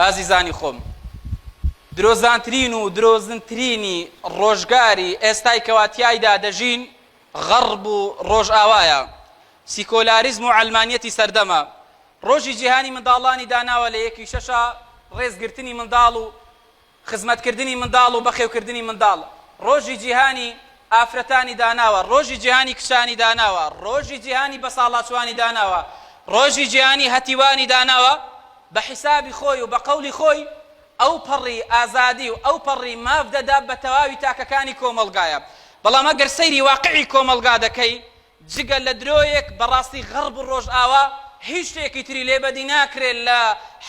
ئازیزانی خۆم، درۆزانترین و درۆزنترینی ڕۆژگاری ئێستای کەواتیایدا دەژین غەڕب و ڕۆژئاوایە، سیکۆلاریزم و عەلمانیەتی سەردەمە. ڕۆژی جیهانی منداڵانی داناوە لە 1/6 ڕێزگرتنی منداڵ و خزمەتکردنی منداڵ و بەخێوکردنی منداڵ. ڕۆژی جیهانی ئافرەتانی داناوە، ڕۆژی جیهانی کچانی داناوە، ڕۆژی جیهانی بەساڵاتچوانی داناوە، ڕۆژی جیهانی هەتیوانی داناوە. بە حیسابی خۆی و بە قەولی خۆی ئەو پەڕی ئازادی و ئەو پەڕی ماف دەدا بە تەواوی تاکەکانی کۆمەلگایە. بەڵام ئەگەر سەیری واقعی کۆمەلگا دەکەی، جگە لە درۆیەک بەڕاستی غەڕب و ڕۆژئاوا هیچ شتێکی تری لێبەدی ناکرێت لە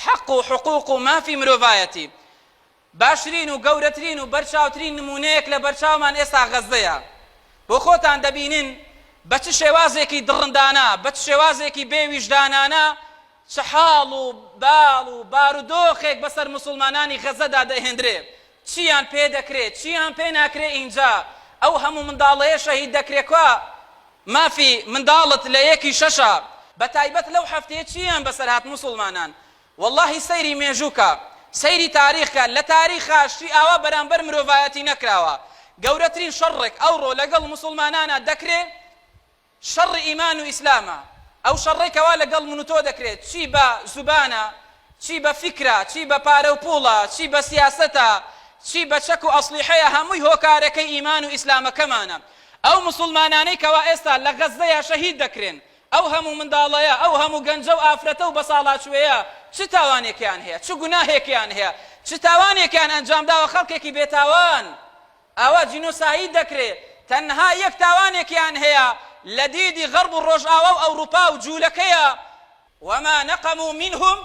حەق و حقوق و مافی مرۆڤایەتی. باشترین و گەورەترین و بەرچاوترین نمونەیەک لە بەرچاومان ئێستا غەزەیە. بۆ خۆتان دەبینن بە چ شێوازێکی دڕندانە، بە چ شێوازێکی بێویژدانانە چ حاڵ و باڵ و بارودۆخێک بەسەر مسلمانانی غەزەدا دەهێنرێ. چیان پێ دەکرێت، چیان پێ ناکرێت ئینجا. ئەو هەموو منداڵەیە شەهید دەکرێتکە مافی منداڵت لە 1/6. بەتایبەت لەو هەفتەیە چیان بەسەر هات مسلمانان؟ واللهی سەیری مێژووکە، سەیری تاریخکە. لە تاریخا شتی ئاوا بەرامبەر مرۆڤایەتی نەکراوە. گەورەترین شەڕێک ئەوڕۆ لەگەڵ مسلمانانە دەکرێت شەڕی ئیمان و ئیسلامە. ئەو شەڕێکەوە لەگەڵ من و تۆ دەکرێت، چی بە زوبانە، چی بە فیکرە، چی بە پارە و پوڵە، چی بە سیاسەتە، چی بە چەک و ئەسلیحەیە، هەمووی هۆکارەکەی ئیمان و ئیسلامەکەمانە. ئەو مسلمانانەی کەوا ئێستا لە غەزەیە شەهید دەکرێن، ئەو هەموو منداڵەیە، ئەو هەموو گەنجە و ئافرەتە و بەساڵاتچوەیە چ تاوانێکیان هەیە، چ گوناهێکیان هەیە، چ تاوانێکیان ئەنجامداوە خەڵکێکی بێتاوان؟ ئاوا جینۆساید دەکرێت. تەنها یەک تاوانێکیان هەیە لە دیدی غەرب و ڕۆژئاوا و ئەوروپا و جوولەکەیە. وما نقموا منهم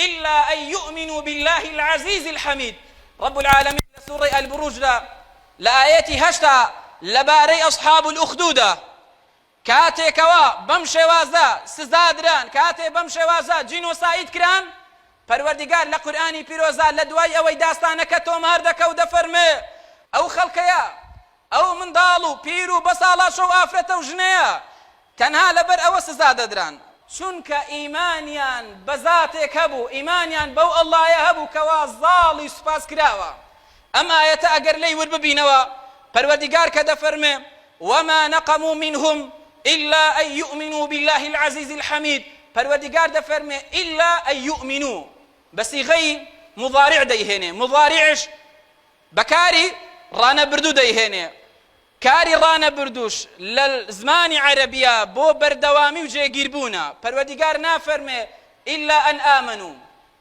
إلا أن يؤمنوا بالله العزيز الحميد. رب العالمين لسورة البروج لآياتي هشتا لباري أصحاب الأخدودة كاتێکەوە بەم شێوازە سزادران، کاتێ بەم شێوازە جینۆساید کران، پەروەردیگار لە قورئانی پیرۆزە لە دوای ئەوەی داستانەکە تۆمار دەکە و دەفەرمێ ئەو خەڵکەیە، ئەو منداڵ و پیر و بەساڵاتچە و ئافرەتە و ژنەیە تەنها لەبەر ئەوە سزا دەدران چونکە ئیمانیان بە زاتێک هەبوو، ئیمانیان بەو ئەڵڵایە هەبوو کەوا زاڵی سوپاس کراوە. ئەم ئایەتە ئەگەر لێی وەرببینەوە، پەروەردیگار کە دەفەرمێ وما نقموا منهم إلا أن يؤمنوا بالله العزيز الحميد. پروردگار دفرمي إلا أن يؤمنوا بصيغة مضارع ديهنه، مضارعش بكاري رانا بردو ديهنه، كاري رانا بردوش للزمان عربية بو بردوامي وجي قربونا. پروردگار نافرمي إلا أن آمنوا،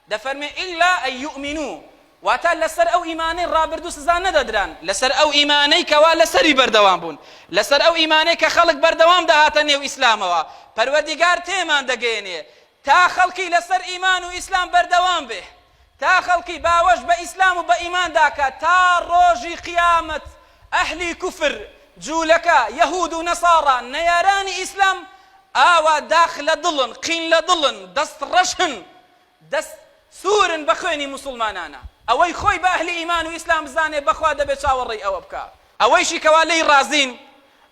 دفرمي إلا أن يؤمنوا. واتا لسر او ایمانی رابردو سزا ندادران، لسر او ایمانی کوا لسری بردوام بون، لسر او ایمانی که خلق بردوام دهاتنی و اسلاموا. پروردگار تیمان دگینه تا خلقی لسر ایمان و اسلام بردوام به، تا خلقی باوش با اسلام و با ایمان داکا تا روزی قیامت اهلی کفر جولکا یهود و نصارا نیارانی اسلام آوا داخل دلن قین لدلن دست رشن دست سورن بخوینی مسلمانانا. ئەوەی خۆی بە ئەهلی ئیمان و ئیسلام بزانێ بەخوا دەبێت چاوەڕێی ئەوە بکە. ئەوەیشی کەوا لێی ڕازین،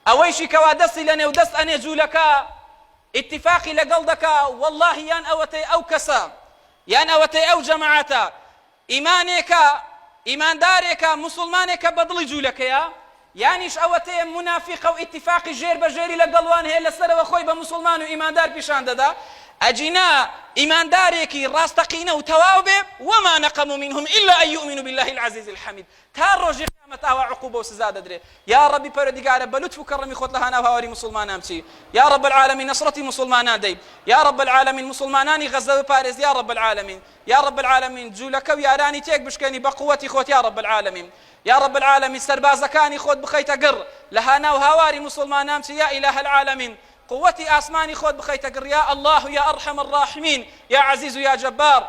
ئەوەیشی کەوا دەستی لە نێو دەست ئەنێ جوولەکە ئیتیفاقی لەگەڵ دەکا، وەڵڵاهی یان ئەوەتەی ئەو کەسە یان ئەوەتەی ئەو جەماعەتە ئیمانێکە، ئیماندارێکە، مسلمانێکە بە دڵی جوولەکەیە، یانیش ئەوەتەیە منافیقە و ئیتیفاقی ژێر بەژێری لەگەڵوان هەیە لەسەرەوە خۆی بە مسلمان و ئیماندار پیشان دەدا. ئەجینا ئیماندارێکی ڕاستەقینە و تەواو بێ وما نقموا منهم إلا أن يؤمنوا بالله العزيز الحميد. تا ڕۆژی قیامەت ئاوا عقوبە و سزا دەدرێ. یا ربی پەروەردیگارە بە لوتف و کەڕەمی خۆت لە هەناو هاواری مسلمانان بچی. یا رب العالمین نصرەتی مسلمانان دەی. یا رب العالمین مسلمانانی غەزە بپارێز. یا رب العالمین، یا رب العالمین جوولەکە و یارانی تێک بشکێنی بە قووەتی خۆت. یا رب العالمین، یا رب العالمین سەربازەکانی خۆت بخەیتە گڕ لە هەناو هاواری مسلمانان بچی. یا إله العالمین قوتي آسماني خود بخيتك يا الله يا أرحم الراحمين يا عزيز يا جبار.